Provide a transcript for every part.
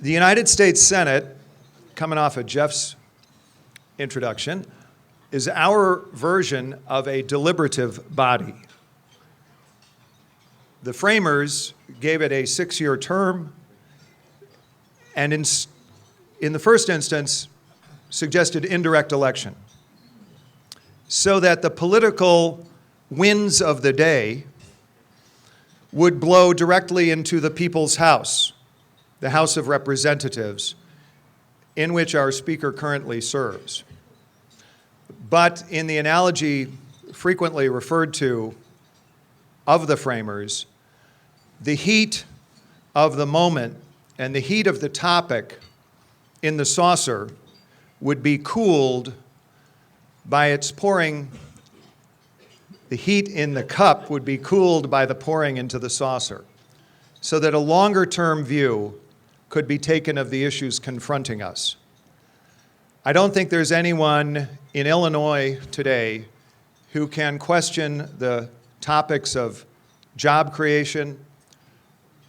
The United States Senate, coming off of Jeff's introduction, is our version of a deliberative body. The framers gave it a 6-year term, and in the first instance, suggested indirect election, so that the political winds of the day would blow directly into the people's house, the House of Representatives, in which our Speaker currently serves. But in the analogy frequently referred to of the framers, the heat of the moment and the heat of the topic in the saucer would be cooled by its pouring. The heat in the cup would be cooled by the pouring into the saucer, so that a longer-term view could be taken of the issues confronting us. I don't think there's anyone in Illinois today who can question the topics of job creation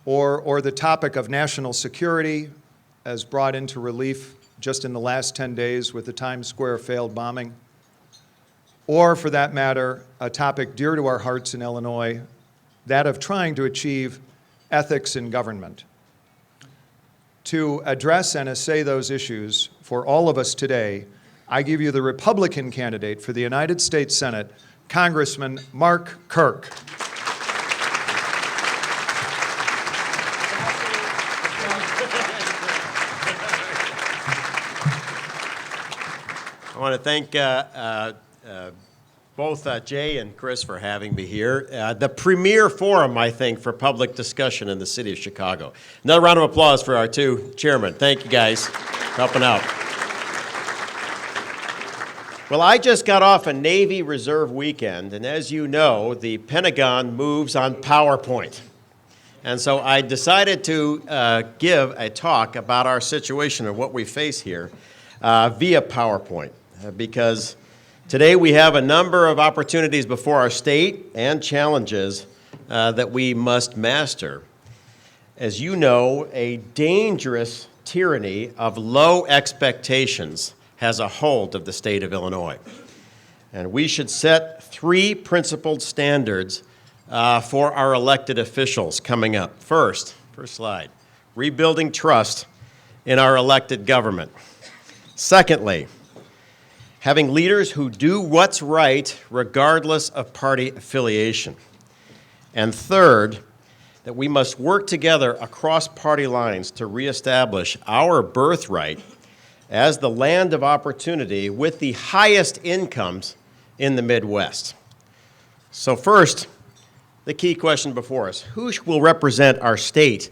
or the topic of national security, as brought into relief just in the last 10 days with the Times Square failed bombing, or for that matter, a topic dear to our hearts in Illinois, that of trying to achieve ethics in government. To address and assay those issues for all of us today, I give you the Republican candidate for the United States Senate, Congressman Mark Kirk. I want to thank both Jay and Chris for having me here. The premier forum, I think, for public discussion in the city of Chicago. Another round of applause for our two chairmen. Thank you, guys, for helping out. Well, I just got off a Navy Reserve weekend, and as you know, the Pentagon moves on PowerPoint. And so I decided to give a talk about our situation and what we face here via PowerPoint, because today we have a number of opportunities before our state and challenges that we must master. As you know, a dangerous tyranny of low expectations has a hold of the state of Illinois. And we should set 3 principled standards for our elected officials coming up. First slide, rebuilding trust in our elected government. Secondly, having leaders who do what's right regardless of party affiliation. And third, that we must work together across party lines to reestablish our birthright as the land of opportunity with the highest incomes in the Midwest. So first, the key question before us: who will represent our state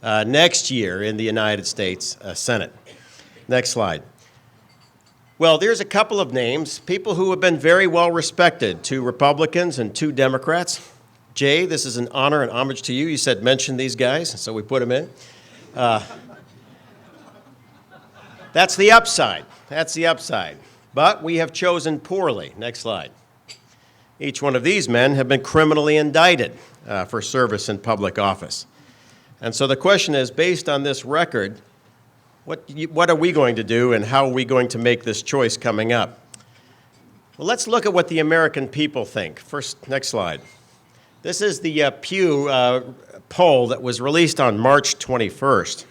next year in the United States Senate? Next slide. Well, there's a couple of names, people who have been very well respected, 2 Republicans and 2 Democrats. Jay, this is an honor and homage to you. You said mention these guys, so we put them in. That's the upside. That's the upside. But we have chosen poorly. Next slide. Each one of these men have been criminally indicted for service in public office. And so the question is, based on this record, what are we going to do, and how are we going to make this choice coming up? Well, let's look at what the American people think. First, next slide. This is the Pew poll that was released on March 21st.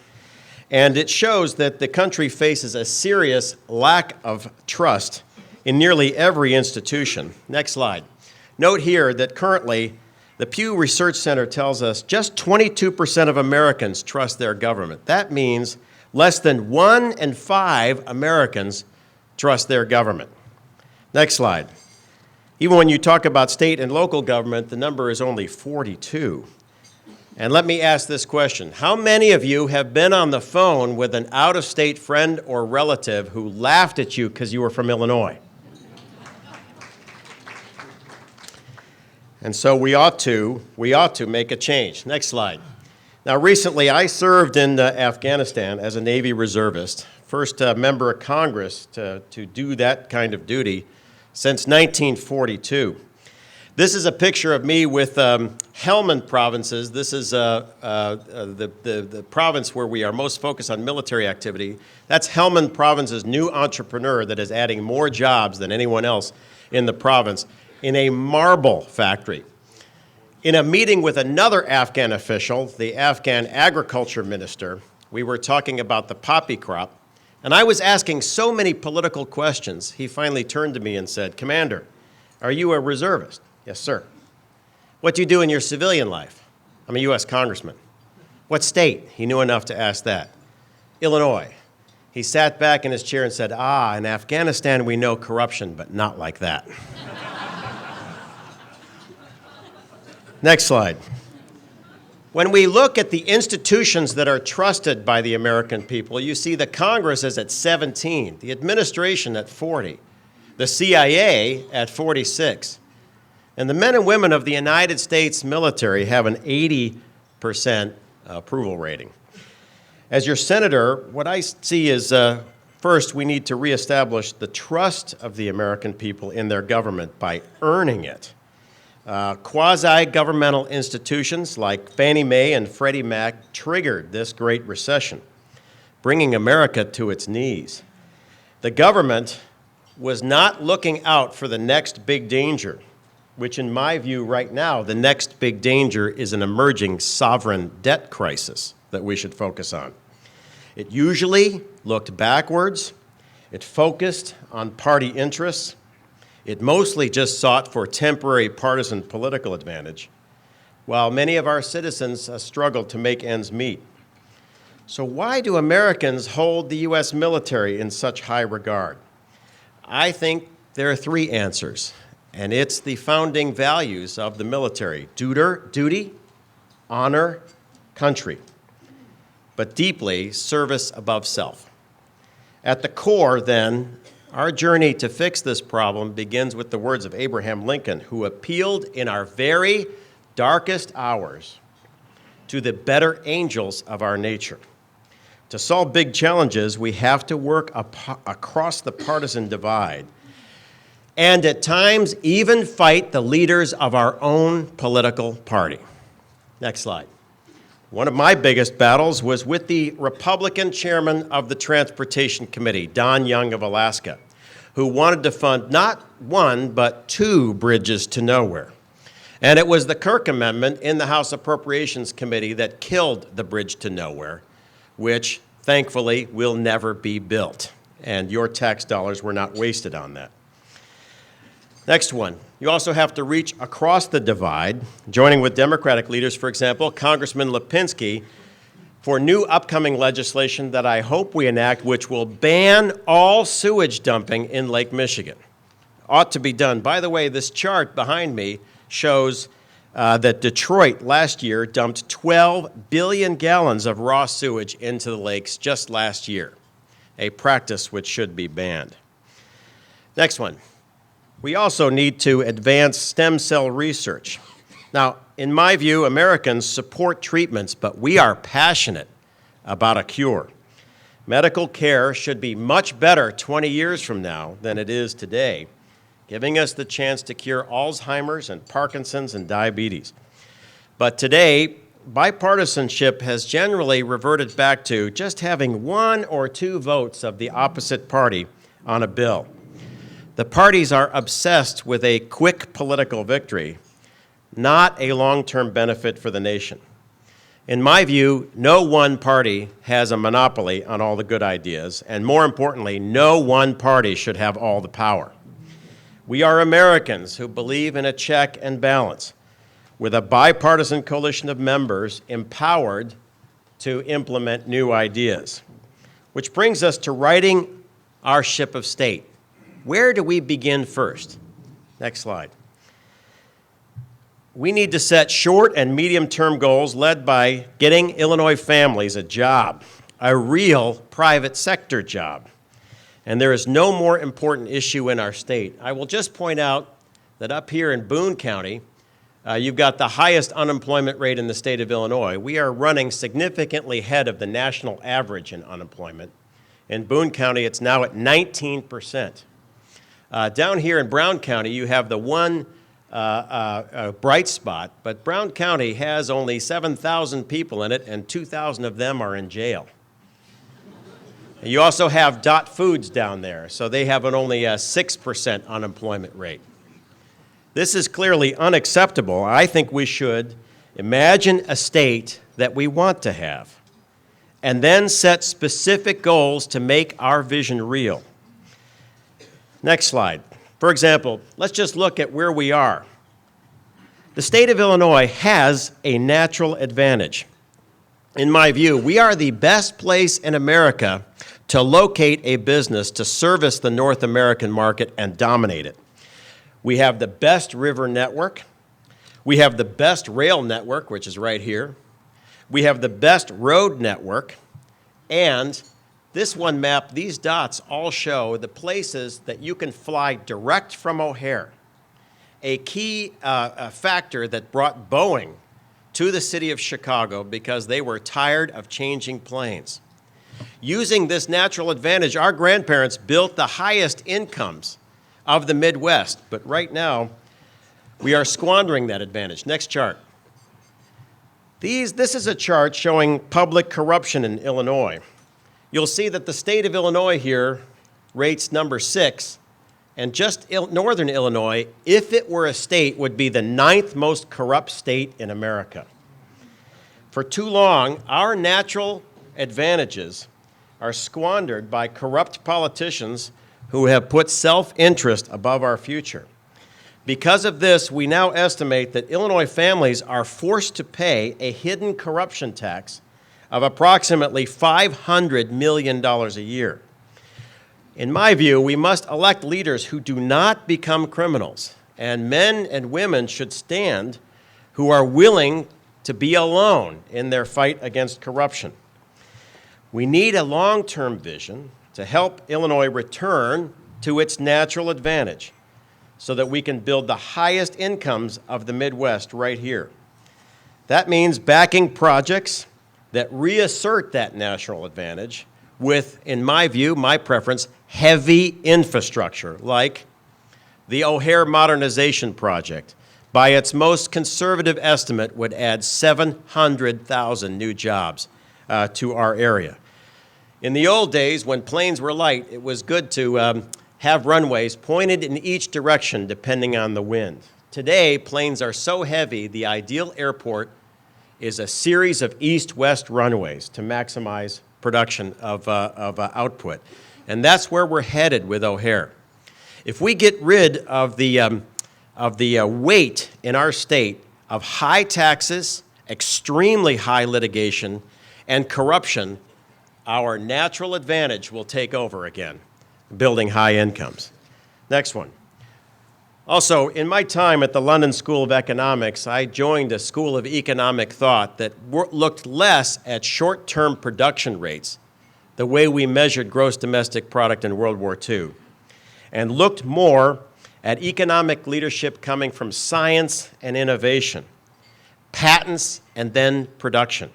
And it shows that the country faces a serious lack of trust in nearly every institution. Next slide. Note here that currently, the Pew Research Center tells us just 22% of Americans trust their government. That means less than 1 in 5 Americans trust their government. Next slide. Even when you talk about state and local government, the number is only 42. And let me ask this question: how many of you have been on the phone with an out-of-state friend or relative who laughed at you because you were from Illinois? And so we ought to make a change. Next slide. Now, recently, I served in Afghanistan as a Navy reservist, first member of Congress to do that kind of duty since 1942. This is a picture of me with Helmand provinces. This is the province where we are most focused on military activity. That's Helmand province's new entrepreneur that is adding more jobs than anyone else in the province in a marble factory. In a meeting with another Afghan official, the Afghan agriculture minister, we were talking about the poppy crop, and I was asking so many political questions, he finally turned to me and said, "Commander, are you a reservist?" "Yes, sir." "What do you do in your civilian life?" "I'm a U.S. congressman." "What state?" He knew enough to ask that. "Illinois." He sat back in his chair and said, "Ah, in Afghanistan we know corruption, but not like that." Next slide. When we look at the institutions that are trusted by the American people, you see the Congress is at 17, the administration at 40, the CIA at 46, and the men and women of the United States military have an 80% approval rating. As your senator, what I see is, first, we need to reestablish the trust of the American people in their government by earning it. Quasi-governmental institutions like Fannie Mae and Freddie Mac triggered this Great Recession, bringing America to its knees. The government was not looking out for the next big danger, which in my view right now, the next big danger is an emerging sovereign debt crisis that we should focus on. It usually looked backwards. It focused on party interess. It mostly just sought for temporary partisan political advantage, while many of our citizens struggled to make ends meet. So why do Americans hold the U.S. military in such high regard? I think there are three answers, and it's the founding values of the military: duty, honor, country, but deeply service above self. At the core, then, our journey to fix this problem begins with the words of Abraham Lincoln, who appealed in our very darkest hours to the better angels of our nature. To solve big challenges, we have to work across the partisan divide, and at times even fight the leaders of our own political party. Next slide. One of my biggest battles was with the Republican chairman of the Transportation Committee, Don Young of Alaska, who wanted to fund not one, but 2 bridges to nowhere. And it was the Kirk Amendment in the House Appropriations Committee that killed the bridge to nowhere, which, thankfully, will never be built. And your tax dollars were not wasted on that. Next one. You also have to reach across the divide, joining with Democratic leaders, for example, Congressman Lipinski, for new upcoming legislation that I hope we enact, which will ban all sewage dumping in Lake Michigan. Ought to be done. By the way, this chart behind me shows that Detroit last year dumped 12 billion gallons of raw sewage into the lakes just last year, a practice which should be banned. Next one. We also need to advance stem cell research. Now, in my view, Americans support treatments, but we are passionate about a cure. Medical care should be much better 20 years from now than it is today, giving us the chance to cure Alzheimer's and Parkinson's and diabetes. But today, bipartisanship has generally reverted back to just having 1 or 2 votes of the opposite party on a bill. The parties are obsessed with a quick political victory, not a long-term benefit for the nation. In my view, no one party has a monopoly on all the good ideas, and more importantly, no one party should have all the power. We are Americans who believe in a check and balance, with a bipartisan coalition of members empowered to implement new ideas. Which brings us to righting our ship of state. Where do we begin first? Next slide. We need to set short and medium-term goals led by getting Illinois families a job, a real private sector job. And there is no more important issue in our state. I will just point out that up here in Boone County, you've got the highest unemployment rate in the state of Illinois. We are running significantly ahead of the national average in unemployment. In Boone County, it's now at 19%. Down here in Brown County, you have the one a bright spot, but Brown County has only 7,000 people in it, and 2,000 of them are in jail. You also have Dot Foods down there, so they have only a 6% unemployment rate. This is clearly unacceptable. I think we should imagine a state that we want to have, and then set specific goals to make our vision real. Next slide. For example, let's just look at where we are. The state of Illinois has a natural advantage. In my view, we are the best place in America to locate a business to service the North American market and dominate it. We have the best river network. We have the best rail network, which is right here. We have the best road network. And this one map, these dots all show the places that you can fly direct from O'Hare. A key factor that brought Boeing to the city of Chicago because they were tired of changing planes. Using this natural advantage, our grandparents built the highest incomes of the Midwest, but right now we are squandering that advantage. Next chart. This is a chart showing public corruption in Illinois. You'll see that the state of Illinois here rates number 6, and just northern Illinois, if it were a state, would be the 9th most corrupt state in America. For too long, our natural advantages are squandered by corrupt politicians who have put self-interest above our future. Because of this, we now estimate that Illinois families are forced to pay a hidden corruption tax of approximately $500 million a year. In my view, we must elect leaders who do not become criminals, and men and women should stand who are willing to be alone in their fight against corruption. We need a long-term vision to help Illinois return to its natural advantage so that we can build the highest incomes of the Midwest right here. That means backing projects that reassert that national advantage with, in my view, my preference, heavy infrastructure, like the O'Hare Modernization Project. By its most conservative estimate, would add 700,000 new jobs to our area. In the old days, when planes were light, it was good to have runways pointed in each direction depending on the wind. Today, planes are so heavy, the ideal airport is a series of east-west runways to maximize production of output. And that's where we're headed with O'Hare. If we get rid of the weight in our state of high taxes, extremely high litigation, and corruption, our natural advantage will take over again, building high incomes. Next one. Also, in my time at the London School of Economics, I joined a school of economic thought that looked less at short-term production rates, the way we measured gross domestic product in World War II, and looked more at economic leadership coming from science and innovation, patents and then production.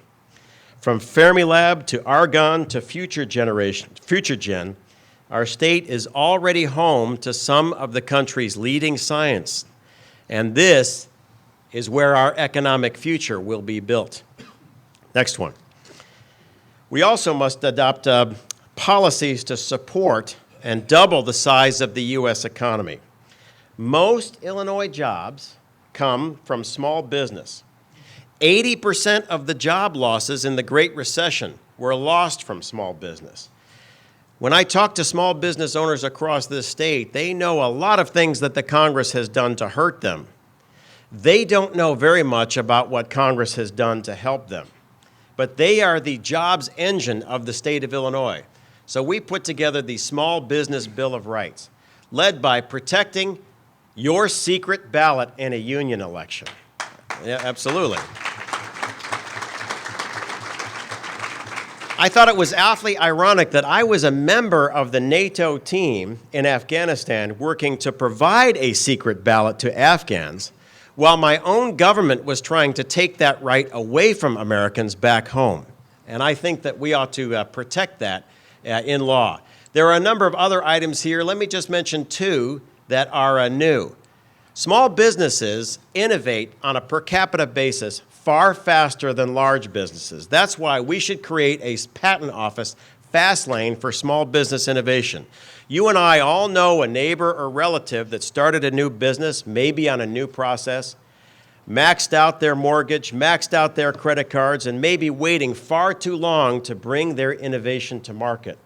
From Fermilab to Argonne to FutureGen, our state is already home to some of the country's leading science, and this is where our economic future will be built. Next one. We also must adopt policies to support and double the size of the U.S. economy. Most Illinois jobs come from small business. 80% of the job losses in the Great Recession were lost from small business. When I talk to small business owners across this state, they know a lot of things that the Congress has done to hurt them. They don't know very much about what Congress has done to help them. But they are the jobs engine of the state of Illinois. So we put together the Small Business Bill of Rights, led by protecting your secret ballot in a union election. Yeah, absolutely. I thought it was awfully ironic that I was a member of the NATO team in Afghanistan working to provide a secret ballot to Afghans, while my own government was trying to take that right away from Americans back home. And I think that we ought to protect that in law. There are a number of other items here. Let me just mention two that are new. Small businesses innovate on a per capita basis far faster than large businesses. That's why we should create a patent office fast lane for small business innovation. You and I all know a neighbor or relative that started a new business, maybe on a new process, maxed out their mortgage, maxed out their credit cards, and maybe waiting far too long to bring their innovation to market.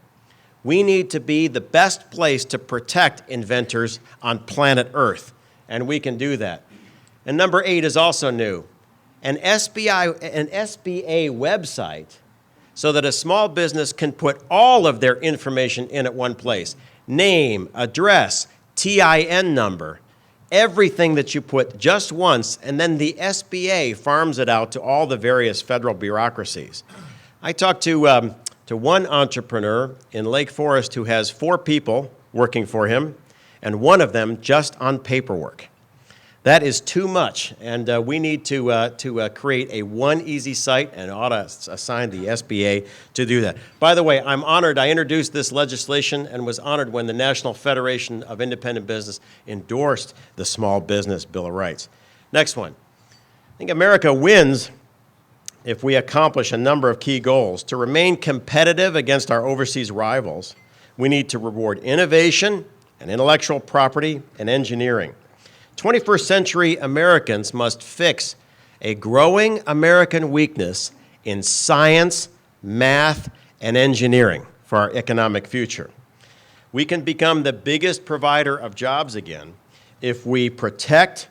We need to be the best place to protect inventors on planet Earth, and we can do that. And number 8 is also new. An SBA website so that a small business can put all of their information in at one place. Name, address, TIN number, everything that you put just once, and then the SBA farms it out to all the various federal bureaucracies. I talked to one entrepreneur in Lake Forest who has 4 people working for him, and one of them just on paperwork. That is too much, and we need to create a one easy site and ought to assign the SBA to do that. By the way, I'm honored. I introduced this legislation and was honored when the National Federation of Independent Business endorsed the Small Business Bill of Rights. Next one. I think America wins if we accomplish a number of key goals. To remain competitive against our overseas rivals, we need to reward innovation and intellectual property and engineering. 21st century Americans must fix a growing American weakness in science, math, and engineering for our economic future. We can become the biggest provider of jobs again if we protect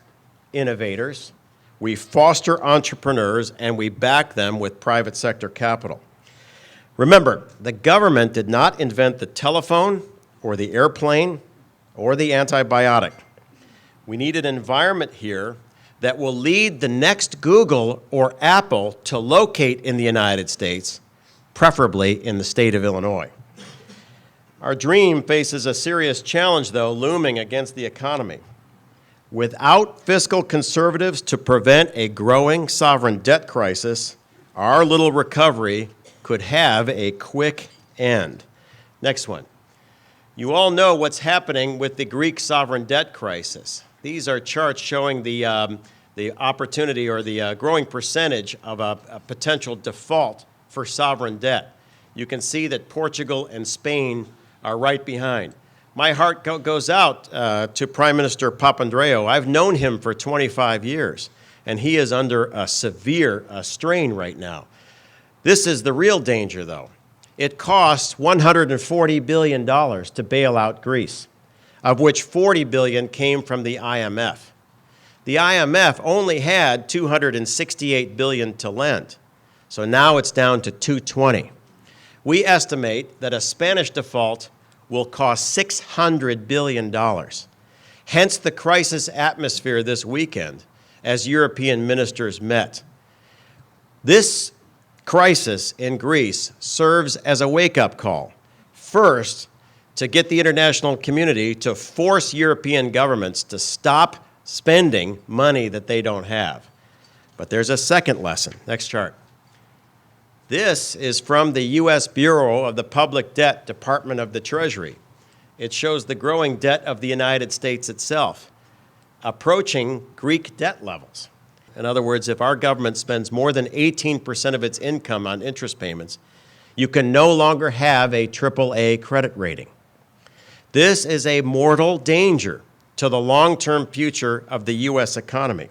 innovators, we foster entrepreneurs, and we back them with private sector capital. Remember, the government did not invent the telephone or the airplane or the antibiotic. We need an environment here that will lead the next Google or Apple to locate in the United States, preferably in the state of Illinois. Our dream faces a serious challenge, though, looming against the economy. Without fiscal conservatives to prevent a growing sovereign debt crisis, our little recovery could have a quick end. Next one. You all know what's happening with the Greek sovereign debt crisis. These are charts showing the opportunity or the growing percentage of a potential default for sovereign debt. You can see that Portugal and Spain are right behind. My heart goes out to Prime Minister Papandreou. I've known him for 25 years, and he is under a severe strain right now. This is the real danger, though. It costs $140 billion to bail out Greece, of which $40 billion came from the IMF. The IMF only had $268 billion to lend, so now it's down to $220. We estimate that a Spanish default will cost $600 billion. Hence the crisis atmosphere this weekend as European ministers met. This crisis in Greece serves as a wake-up call. First, to get the international community to force European governments to stop spending money that they don't have. But there's a second lesson. Next chart. This is from the U.S. Bureau of the Public Debt, Department of the Treasury. It shows the growing debt of the United States itself, approaching Greek debt levels. In other words, if our government spends more than 18% of its income on interest payments, you can no longer have a AAA credit rating. This is a mortal danger to the long-term future of the U.S. economy.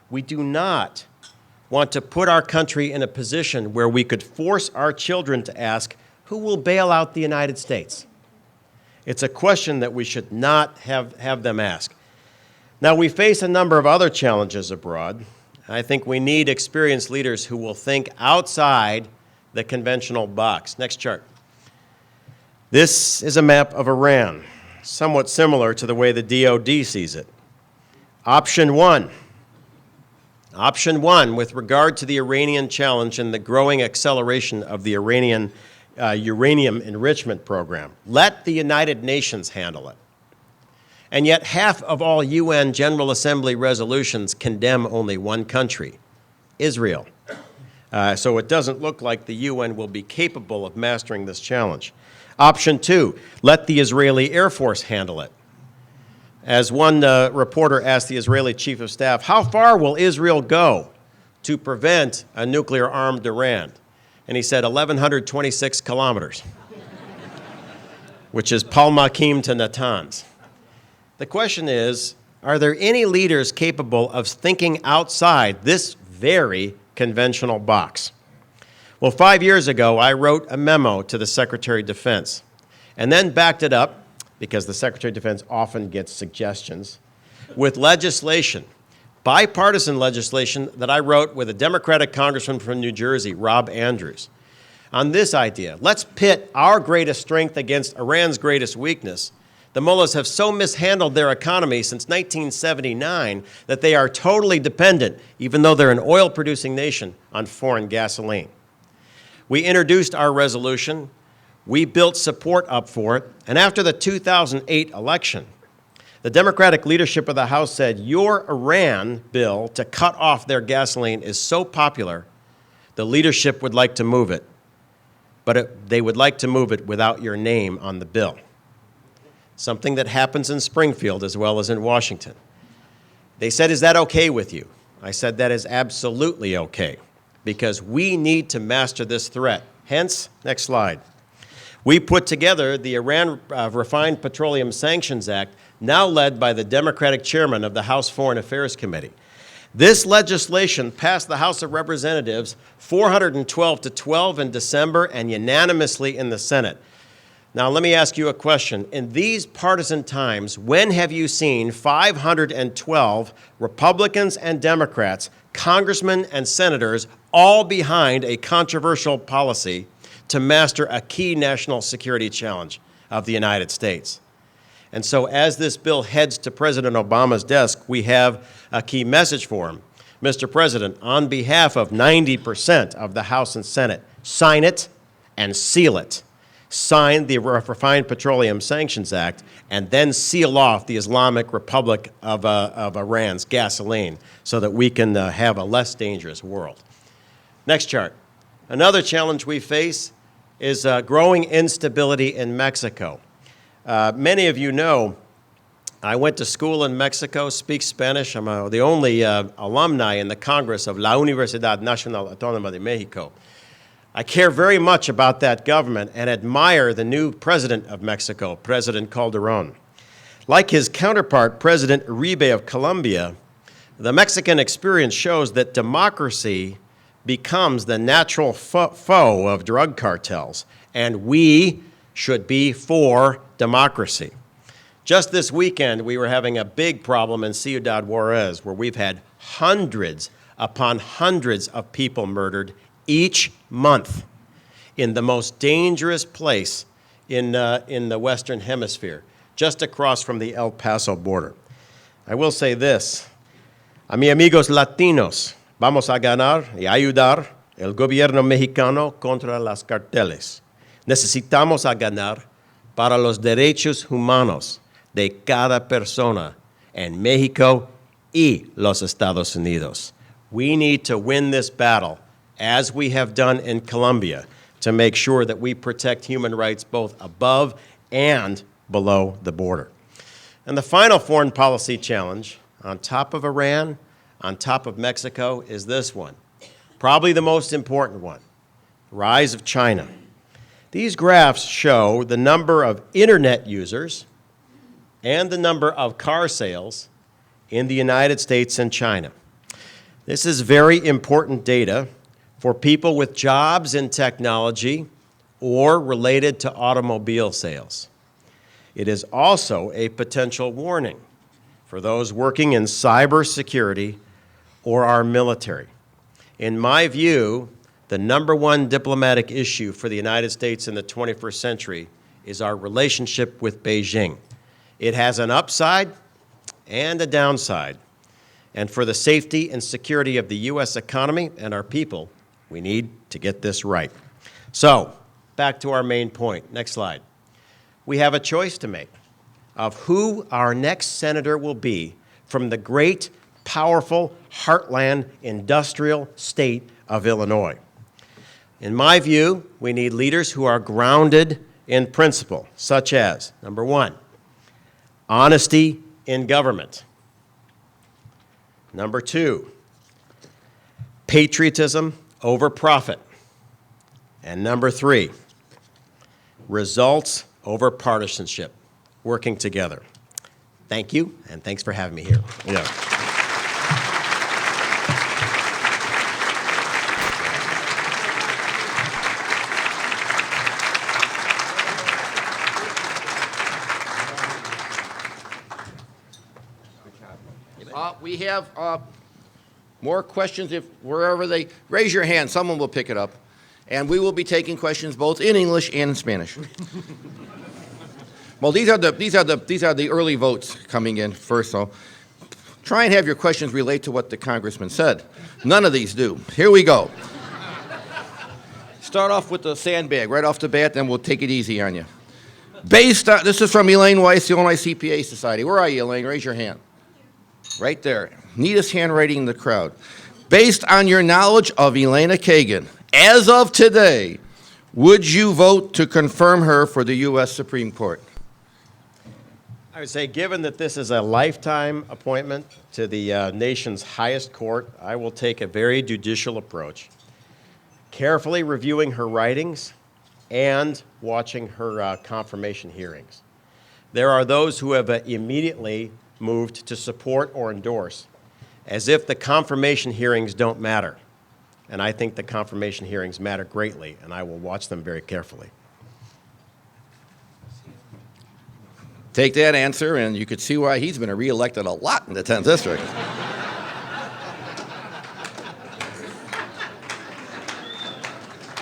We do not want to put our country in a position where we could force our children to ask, who will bail out the United States? It's a question that we should not have them ask. Now, we face a number of other challenges abroad. I think we need experienced leaders who will think outside the conventional box. Next chart. This is a map of Iran, somewhat similar to the way the DoD sees it. Option one, with regard to the Iranian challenge and the growing acceleration of the Iranian uranium enrichment program. Let the United Nations handle it. And yet half of all UN General Assembly resolutions condemn only one country, Israel. So it doesn't look like the UN will be capable of mastering this challenge. Option two, let the Israeli Air Force handle it. As one reporter asked the Israeli chief of staff, how far will Israel go to prevent a nuclear-armed Iran? And he said 1,126 kilometers, which is Palmakim to Natanz. The question is, are there any leaders capable of thinking outside this very conventional box? Well, 5 years ago, I wrote a memo to the Secretary of Defense and then backed it up, because the Secretary of Defense often gets suggestions, with legislation, bipartisan legislation that I wrote with a Democratic congressman from New Jersey, Rob Andrews, on this idea. Let's pit our greatest strength against Iran's greatest weakness. The mullahs have so mishandled their economy since 1979 that they are totally dependent, even though they're an oil-producing nation, on foreign gasoline. We introduced our resolution. We built support up for it, and after the 2008 election, the Democratic leadership of the House said, your Iran bill to cut off their gasoline is so popular, the leadership would like to move it, but they would like to move it without your name on the bill. Something that happens in Springfield as well as in Washington. They said, is that okay with you? I said, that is absolutely okay, because we need to master this threat. Hence, next slide. We put together the Iran Refined Petroleum Sanctions Act, now led by the Democratic chairman of the House Foreign Affairs Committee. This legislation passed the House of Representatives 412 to 12 in December and unanimously in the Senate. Now, let me ask you a question. In these partisan times, when have you seen 512 Republicans and Democrats, congressmen and senators, all behind a controversial policy to master a key national security challenge of the United States? And so as this bill heads to President Obama's desk, we have a key message for him. Mr. President, on behalf of 90% of the House and Senate, sign it and seal it. Sign the Refined Petroleum Sanctions Act and then seal off the Islamic Republic of Iran's gasoline so that we can have a less dangerous world. Next chart. Another challenge we face is growing instability in Mexico. Many of you know I went to school in Mexico, speak Spanish. I'm the only alumni in the Congress of La Universidad Nacional Autónoma de Mexico. I care very much about that government and admire the new president of Mexico, President Calderón. Like his counterpart, President Uribe of Colombia, the Mexican experience shows that democracy becomes the natural foe of drug cartels, and we should be for democracy. Just this weekend, we were having a big problem in Ciudad Juarez, where we've had hundreds upon hundreds of people murdered each month in the most dangerous place in the Western Hemisphere, just across from the El Paso border. I will say this, a mis amigos latinos, vamos a ganar y ayudar el gobierno mexicano contra las carteles. Necesitamos a ganar para los derechos humanos de cada persona en Mexico y los Estados Unidos. We need to win this battle, as we have done in Colombia, to make sure that we protect human rights both above and below the border. And the final foreign policy challenge, on top of Iran, on top of Mexico, is this one. Probably the most important one, the rise of China. These graphs show the number of internet users and the number of car sales in the United States and China. This is very important data for people with jobs in technology or related to automobile sales. It is also a potential warning for those working in cybersecurity or our military. In my view, the number one diplomatic issue for the United States in the 21st century is our relationship with Beijing. It has an upside and a downside. And for the safety and security of the U.S. economy and our people, we need to get this right. So, back to our main point. Next slide. We have a choice to make of who our next senator will be from the great, powerful, heartland, industrial state of Illinois. In my view, we need leaders who are grounded in principle, such as, number one, honesty in government. Number 2, patriotism over profit. And number 3, results over partisanship, working together. Thank you, and thanks for having me here. Yeah. We have more questions. If wherever they raise your hand, someone will pick it up, and we will be taking questions both in English and in Spanish. Well, these are the early votes coming in first. So try and have your questions relate to what the congressman said. None of these do. Here we go. Start off with the sandbag right off the bat, then we'll take it easy on you. Based on this is from Elaine Weiss, the Illinois CPA Society. Where are you, Elaine? Raise your hand. Right there. Neatest handwriting in the crowd. Based on your knowledge of Elena Kagan, as of today, would you vote to confirm her for the U.S. Supreme Court? I would say, given that this is a lifetime appointment to the nation's highest court, I will take a very judicial approach, carefully reviewing her writings and watching her confirmation hearings. There are those who have immediately moved to support or endorse, as if the confirmation hearings don't matter. And I think the confirmation hearings matter greatly, and I will watch them very carefully. Take that answer, and you could see why he's been reelected a lot in the 10th District.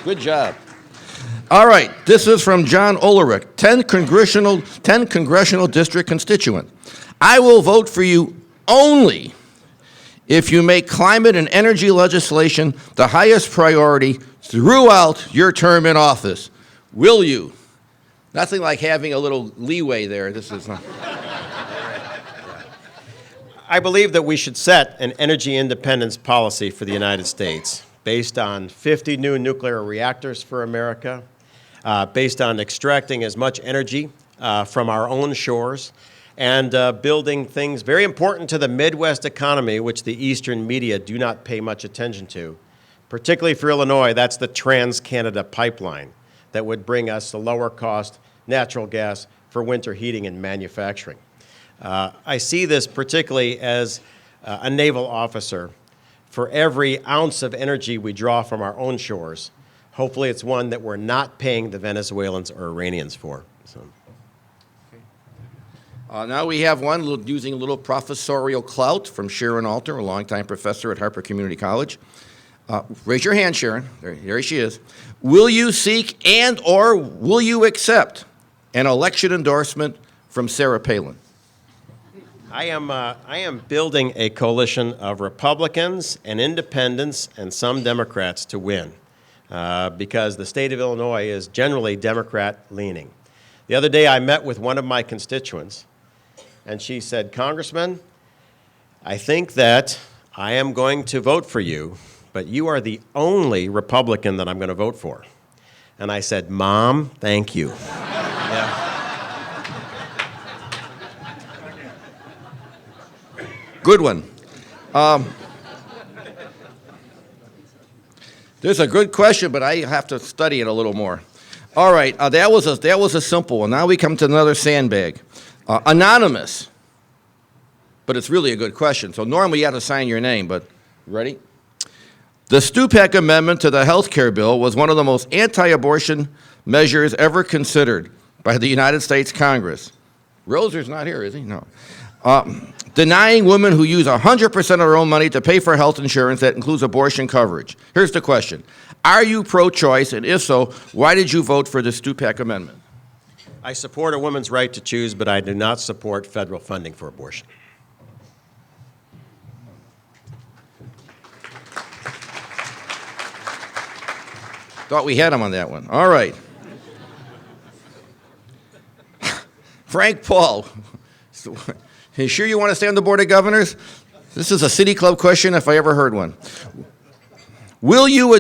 Good job. All right, this is from John Ulrich, 10 congressional district constituent. I will vote for you only if you make climate and energy legislation the highest priority throughout your term in office. Will you? Nothing like having a little leeway there. This is not. I believe that we should set an energy independence policy for the United States based on 50 new nuclear reactors for America, based on extracting as much energy from our own shores, and building things very important to the Midwest economy, which the Eastern media do not pay much attention to. Particularly for Illinois, that's the Trans-Canada Pipeline that would bring us the lower cost natural gas for winter heating and manufacturing. I see this particularly as a naval officer. For every ounce of energy we draw from our own shores, hopefully it's one that we're not paying the Venezuelans or Iranians for. So. Now we have one using a little professorial clout from Sharon Alter, a longtime professor at Harper Community College. Raise your hand, Sharon. There she is. Will you seek and or will you accept an election endorsement from Sarah Palin? I am building a coalition of Republicans and independents and some Democrats to win because the state of Illinois is generally Democrat-leaning. The other day I met with one of my constituents, and she said, Congressman, I think that I am going to vote for you, but you are the only Republican that I'm going to vote for. And I said, Mom, thank you. Yeah. Good one. There's a good question, but I have to study it a little more. All right, that was a simple one. Now we come to another sandbag. Anonymous, but it's really a good question. So normally you have to sign your name, but ready? The Stupak Amendment to the health care bill was one of the most anti-abortion measures ever considered by the United States Congress. Roser's not here, is he? No. Denying women who use 100% of their own money to pay for health insurance that includes abortion coverage. Here's the question. Are you pro-choice, and if so, why did you vote for the Stupak Amendment? I support a woman's right to choose, but I do not support federal funding for abortion. Thought we had him on that one. All right. Frank Paul. You sure you want to stay on the Board of Governors? This is a City Club question if I ever heard one. Will you,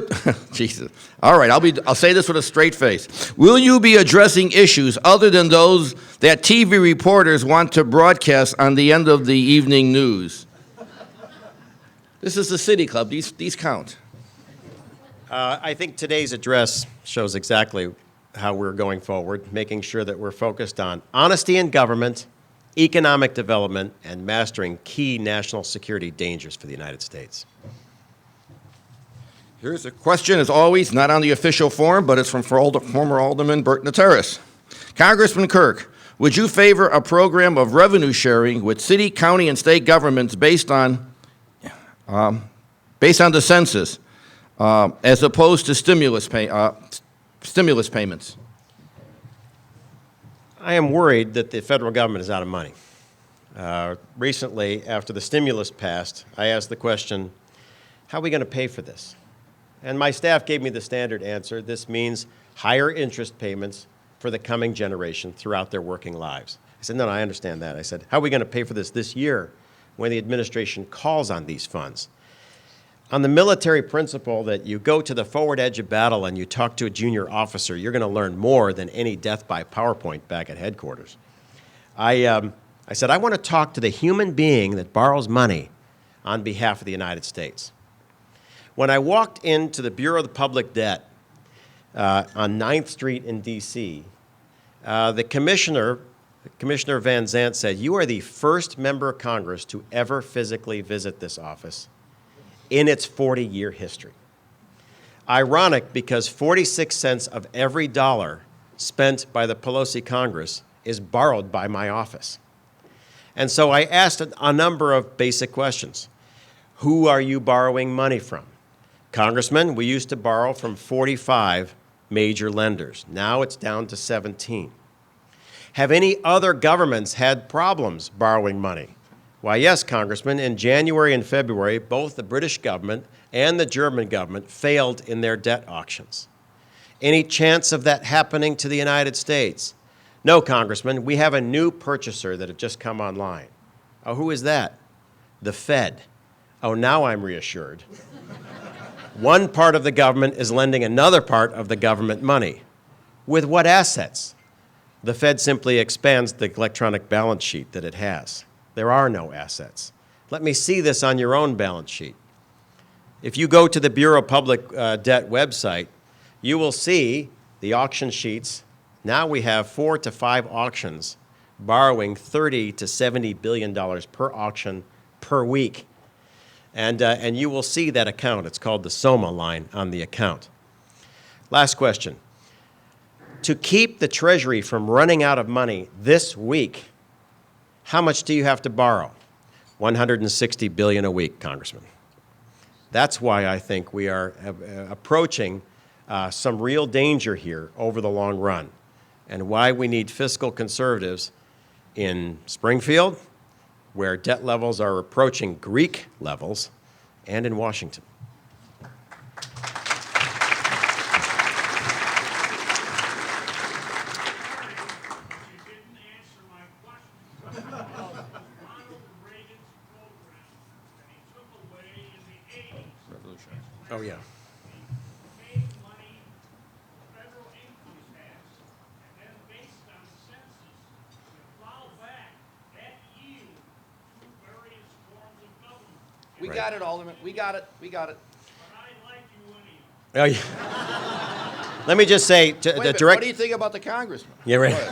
Jesus, all right, I'll say this with a straight face. Will you be addressing issues other than those that TV reporters want to broadcast on the end of the evening news? This is the City Club. These count. I think today's address shows exactly how we're going forward, making sure that we're focused on honesty in government, economic development, and mastering key national security dangers for the United States. Here's a question, as always, not on the official form, but it's from former Alderman Bert Nateris. Congressman Kirk, would you favor a program of revenue sharing with city, county, and state governments based on the census, as opposed to stimulus payments? I am worried that the federal government is out of money. Recently, after the stimulus passed, I asked the question, how are we going to pay for this? And my staff gave me the standard answer. This means higher interest payments for the coming generation throughout their working lives. I said, no, I understand that. I said, how are we going to pay for this year when the administration calls on these funds? On the military principle that you go to the forward edge of battle and you talk to a junior officer, you're going to learn more than any death by PowerPoint back at headquarters. I said, I want to talk to the human being that borrows money on behalf of the United States. When I walked into the Bureau of the Public Debt on 9th Street in D.C., the Commissioner Van Zandt said, you are the first member of Congress to ever physically visit this office in its 40-year history. Ironic, because 46 cents of every dollar spent by the Pelosi Congress is borrowed by my office. And so I asked a number of basic questions. Who are you borrowing money from? Congressman, we used to borrow from 45 major lenders. Now it's down to 17. Have any other governments had problems borrowing money? Why, yes, Congressman. In January and February, both the British government and the German government failed in their debt auctions. Any chance of that happening to the United States? No, Congressman. We have a new purchaser that have just come online. Oh, who is that? The Fed. Oh, now I'm reassured. One part of the government is lending another part of the government money. With what assets? The Fed simply expands the electronic balance sheet that it has. There are no assets. Let me see this on your own balance sheet. If you go to the Bureau of Public Debt website, you will see the auction sheets. Now we have 4 to 5 auctions borrowing $30 to $70 billion per auction per week. And you will see that account. It's called the SOMA line on the account. Last question. To keep the Treasury from running out of money this week, how much do you have to borrow? $160 billion a week, Congressman. That's why I think we are approaching some real danger here over the long run, and why we need fiscal conservatives in Springfield, where debt levels are approaching Greek levels, and in Washington. Oh, yeah. We got it, Alderman. We got it. Oh, yeah. Let me just say, What do you think about the congressman? Yeah, right.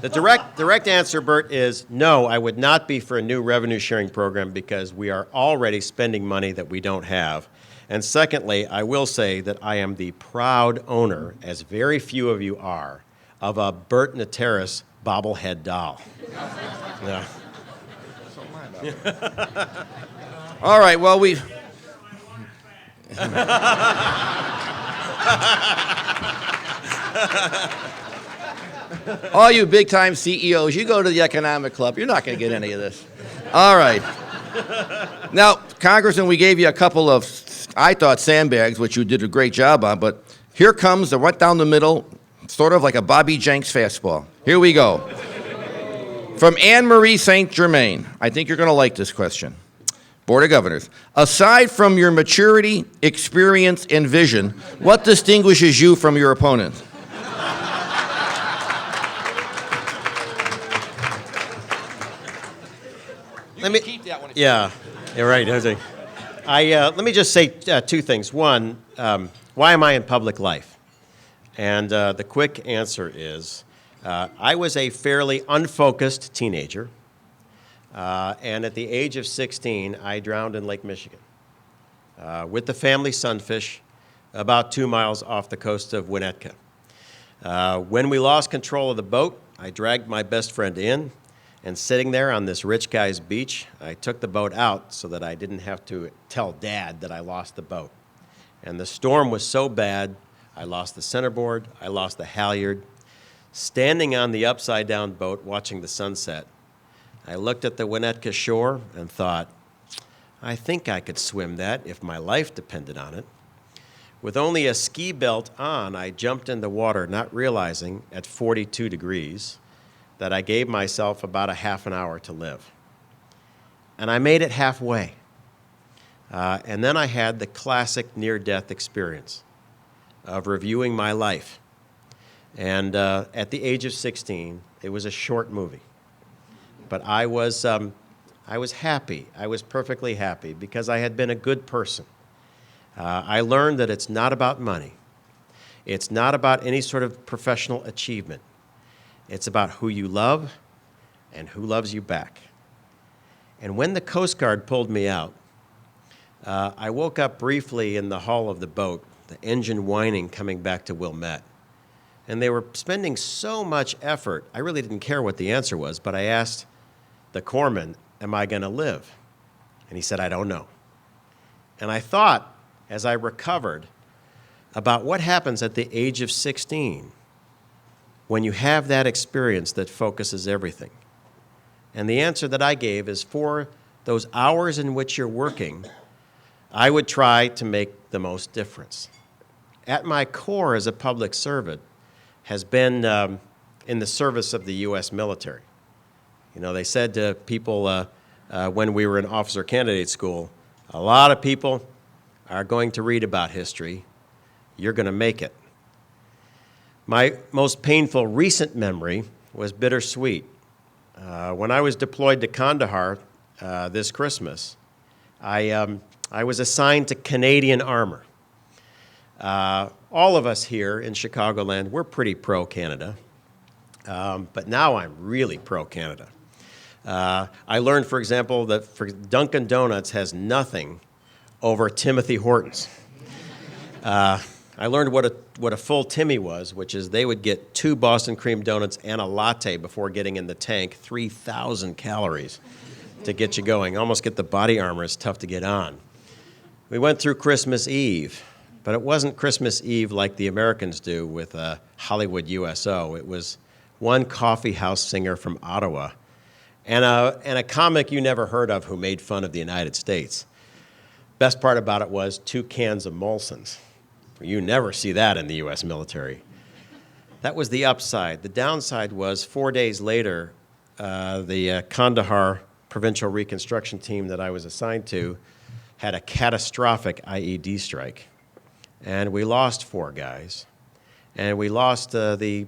The direct answer, Bert, is no, I would not be for a new revenue sharing program because we are already spending money that we don't have. And secondly, I will say that I am the proud owner, as very few of you are, of a Bert Nateris bobblehead doll. Yeah. All right, well, all you big-time CEOs, you go to the economic club. You're not going to get any of this. All right. Now, Congressman, we gave you a couple of, I thought, sandbags, which you did a great job on, but here comes the right down the middle, sort of like a Bobby Jenks fastball. Here we go. From Anne Marie St. Germain. I think you're going to like this question. Board of Governors. Aside from your maturity, experience, and vision, what distinguishes you from your opponent? Let me keep that one. Yeah, you're right. Let me just say two things. One, why am I in public life? And the quick answer is, I was a fairly unfocused teenager, and at the age of 16, I drowned in Lake Michigan with the family sunfish about 2 miles off the coast of Winnetka. When we lost control of the boat, I dragged my best friend in, and sitting there on this rich guy's beach, I took the boat out so that I didn't have to tell Dad that I lost the boat. And the storm was so bad, I lost the centerboard, I lost the halyard. Standing on the upside-down boat watching the sunset, I looked at the Winnetka shore and thought, I think I could swim that if my life depended on it. With only a ski belt on, I jumped in the water, not realizing at 42 degrees that I gave myself about a half an hour to live. And I made it halfway. And then I had the classic near-death experience of reviewing my life. And at the age of 16, it was a short movie. But I was happy. I was perfectly happy because I had been a good person. I learned that it's not about money. It's not about any sort of professional achievement. It's about who you love and who loves you back. And when the Coast Guard pulled me out, I woke up briefly in the hull of the boat, the engine whining coming back to Wilmette. And they were spending so much effort, I really didn't care what the answer was, but I asked the corpsman, am I going to live? And he said, I don't know. And I thought, as I recovered, about what happens at the age of 16 when you have that experience that focuses everything. And the answer that I gave is for those hours in which you're working, I would try to make the most difference. At my core as a public servant has been in the service of the U.S. military. You know, they said to people when we were in officer candidate school, a lot of people are going to read about history. You're going to make it. My most painful recent memory was bittersweet. When I was deployed to Kandahar this Christmas, I was assigned to Canadian armor. All of us here in Chicagoland, we're pretty pro-Canada, but now I'm really pro-Canada. I learned, for example, that Dunkin' Donuts has nothing over Timothy Hortons. I learned what a full Timmy was, which is they would get 2 Boston cream donuts and a latte before getting in the tank, 3,000 calories to get you going. Almost get the body armor. It's tough to get on. We went through Christmas Eve, but it wasn't Christmas Eve like the Americans do with Hollywood USO. It was one coffee house singer from Ottawa and a comic you never heard of who made fun of the United States. Best part about it was 2 cans of Molson's. You never see that in the U.S. military. That was the upside. The downside was 4 days later, the Kandahar provincial reconstruction team that I was assigned to had a catastrophic IED strike. And we lost 4 guys. And we lost the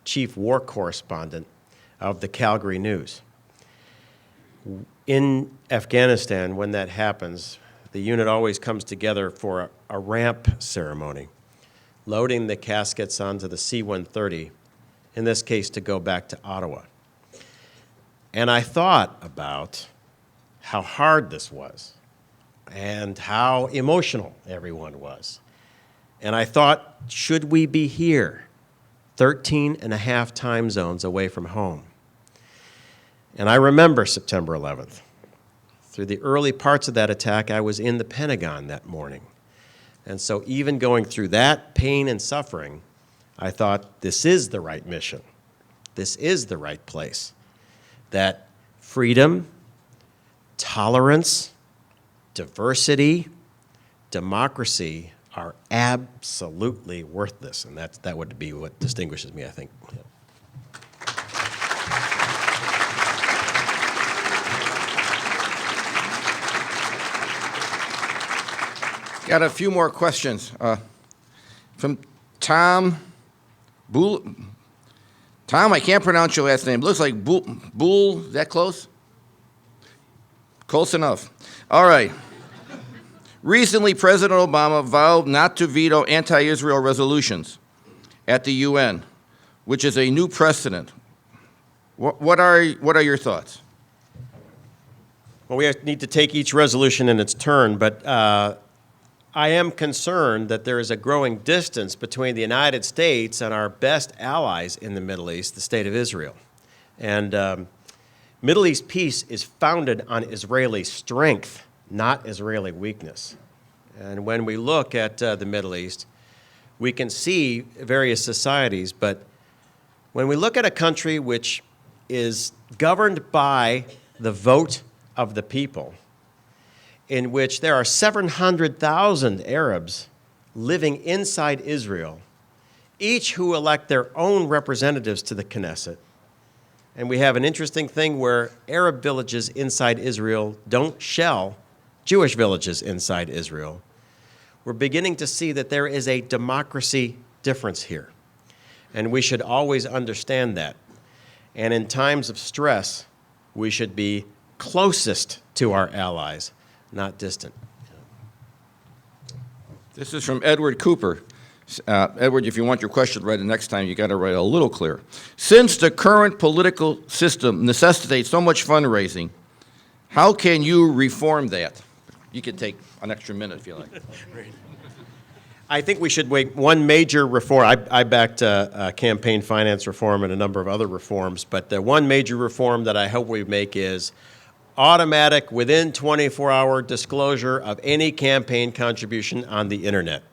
chief war correspondent of the Calgary News. In Afghanistan, when that happens, the unit always comes together for a ramp ceremony, loading the caskets onto the C-130, in this case to go back to Ottawa. And I thought about how hard this was and how emotional everyone was. And I thought, should we be here, 13 and a half time zones away from home? And I remember September 11th. Through the early parts of that attack, I was in the Pentagon that morning. And so even going through that pain and suffering, I thought, this is the right mission. This is the right place. That freedom, tolerance, diversity, democracy are absolutely worth this. And that would be what distinguishes me, I think. Yeah. Got a few more questions. From Tom Bull. Tom, I can't pronounce your last name. Looks like Bull. Is that close? Close enough. All right. Recently, President Obama vowed not to veto anti-Israel resolutions at the UN, which is a new precedent. What are your thoughts? Well, we need to take each resolution in its turn, but I am concerned that there is a growing distance between the United States and our best allies in the Middle East, the State of Israel. And Middle East peace is founded on Israeli strength, not Israeli weakness. And when we look at the Middle East, we can see various societies, but when we look at a country which is governed by the vote of the people, in which there are 700,000 Arabs living inside Israel, each who elect their own representatives to the Knesset. And we have an interesting thing where Arab villages inside Israel don't shell Jewish villages inside Israel. We're beginning to see that there is a democracy difference here. And we should always understand that. And in times of stress, we should be closest to our allies, not distant. This is from Edward Cooper. Edward, if you want your question right the next time, you got to write a little clearer. Since the current political system necessitates so much fundraising, how can you reform that? You can take an extra minute if you like. I think we should make one major reform. I backed campaign finance reform and a number of other reforms, but the one major reform that I hope we make is automatic, within 24-hour disclosure of any campaign contribution on the internet,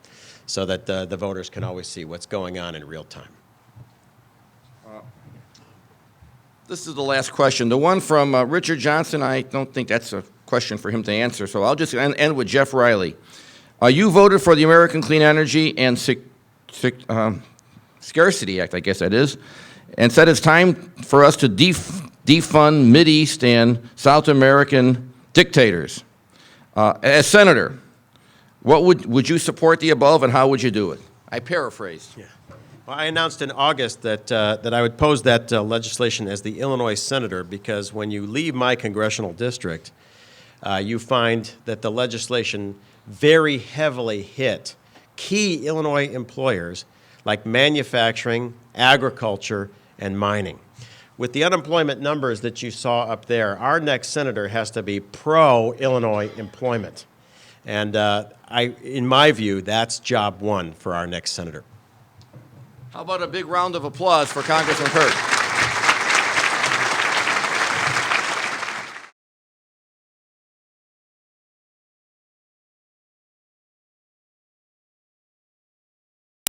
so that the voters can always see what's going on in real time. This is the last question. The one from Richard Johnson, I don't think that's a question for him to answer, so I'll just end with Jeff Riley. You voted for the American Clean Energy and Scarcity Act, I guess that is, and said it's time for us to defund Mideast and South American dictators. As senator, what would you support the above, and how would you do it? I paraphrased. Yeah. Well, I announced in August that I would pose that legislation as the Illinois senator, because when you leave my congressional district, you find that the legislation very heavily hit key Illinois employers like manufacturing, agriculture, and mining. With the unemployment numbers that you saw up there, our next senator has to be pro-Illinois employment. And in my view, that's job one for our next senator. How about a big round of applause for Congressman Kirk?